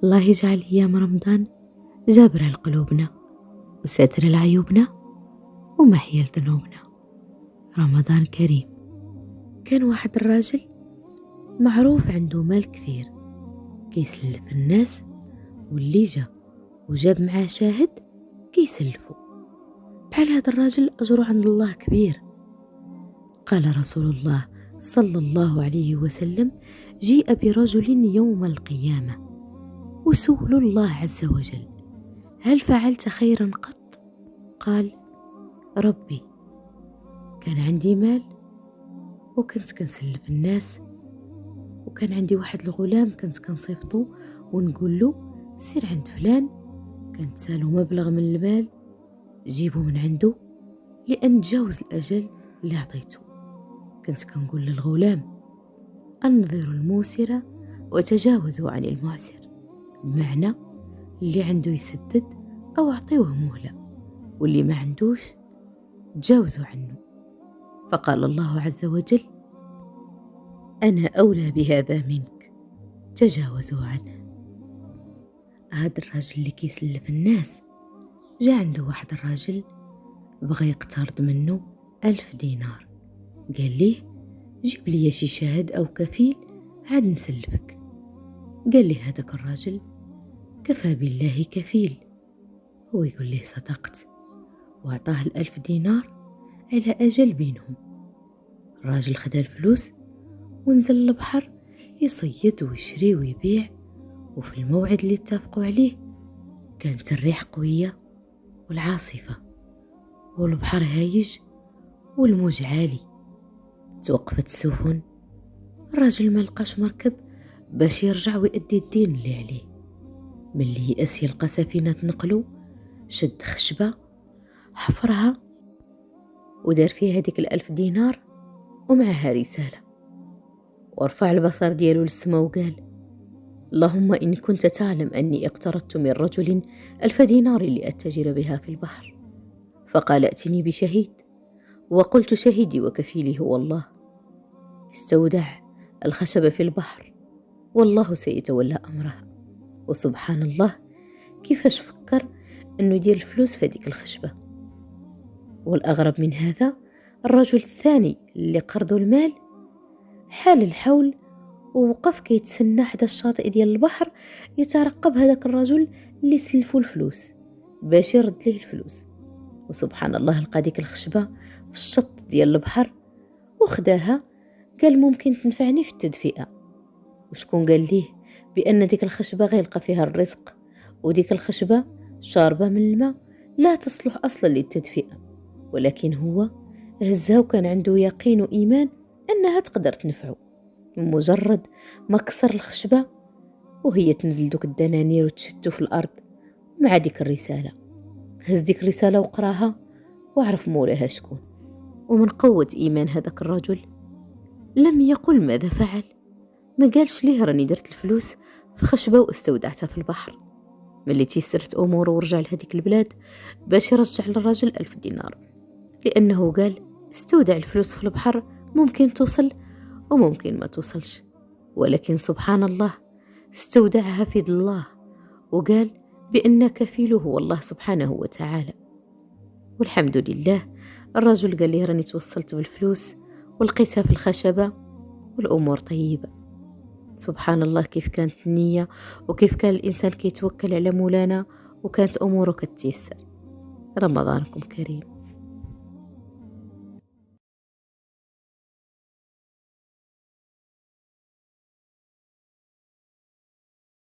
الله يجعل أيام رمضان جابر لقلوبنا وساتر لعيوبنا ومحيا لذنوبنا. رمضان كريم. كان واحد الراجل معروف عنده مال كثير كيسلف الناس، واللي جا وجاب معاه شاهد كيسلفوا. بحال هذا الراجل أجره عند الله كبير. قال رسول الله صلى الله عليه وسلم: جيء برجل يوم القيامة وسئل الله عز وجل: هل فعلت خيرا قط؟ قال: ربي، كان عندي مال وكنت كنسلف الناس، وكان عندي واحد الغلام كنت كنصيفطو ونقول له سير عند فلان، كنت سالو مبلغ من المال جيبه من عنده لأن تجاوز الأجل اللي عطيته. كنت كنقول للغلام: أنظروا الموسر وتجاوزوا عن المعسر، بمعنى اللي عنده يسدد أو أعطيوه مهلة، واللي ما عندوش تجاوزوا عنه. فقال الله عز وجل: أنا أولى بهذا منك، تجاوزوا عنه. هذا الراجل اللي كيسلف الناس جاء عنده واحد الراجل بغى يقترض منه 1000 دينار. قال ليه: جيب لي شي شاهد أو كفيل عاد نسلفك. قال لي هذاك الراجل: كفى بالله كفيل. هو يقول ليه: صدقت، وأعطاه 1000 دينار على أجل بينهم. الراجل خدا الفلوس ونزل البحر يصيد ويشري ويبيع، وفي الموعد اللي اتفقوا عليه كانت الريح قوية والعاصفة والبحر هايج والموج عالي. توقفت السفن، الراجل ما لقاش مركب باش يرجع ويأدي الدين اللي عليه. ملي يأس يلقى سفينة تنقلو، شد خشبة حفرها ودار فيها هذيك 1000 دينار ومعها رسالة، ورفع البصر ديالو للسما وقال: اللهم إن كنت تعلم أني اقترضت من رجل 1000 دينار لأتجر بها في البحر، فقال: ائتني بشهيد. وقلت: شهيدي وكفيلي هو الله. استودع الخشب في البحر والله سيتولى أمرها. وسبحان الله كيفاش فكر أنه يدير الفلوس في هذيك الخشبة. والأغرب من هذا الرجل الثاني اللي قرضوا المال حال الحول ووقف كيتسنى حدا الشاطئ ديال البحر يترقب هذاك الرجل اللي سلفوا الفلوس باش يرد ليه الفلوس. وسبحان الله لقى ديك الخشبة في الشط ديال البحر وخداها، قال: ممكن تنفعني في التدفئة. وشكون قال ليه بأن ديك الخشبة غيلقى فيها الرزق، وديك الخشبة شاربة من الماء لا تصلح أصلا للتدفئة، ولكن هو هزها وكان عنده يقين وإيمان أنها تقدر تنفعه. مجرد ما كسر الخشبة وهي تنزل دوك الدنانير وتشتو في الأرض مع ديك الرسالة. هز ديك الرسالة وقراها وعرف مولاها شكون. ومن قوة إيمان هذاك الرجل لم يقل ماذا فعل، ما قالش ليه راني درت الفلوس في خشبة واستودعتها في البحر. ملي تيسرت أموره ورجع لهذيك البلاد باش يرجع للرجل 1000 دينار، لأنه قال: استودع الفلوس في البحر ممكن توصل وممكن ما توصلش، ولكن سبحان الله استودعها في يد الله، وقال بأن كفيله هو الله سبحانه وتعالى. والحمد لله الرجل قال لي: راني توصلت بالفلوس ولقيتها في الخشبة والأمور طيبة. سبحان الله كيف كانت النية وكيف كان الإنسان كيتوكل على مولانا وكانت أموره كتيسر. رمضانكم كريم.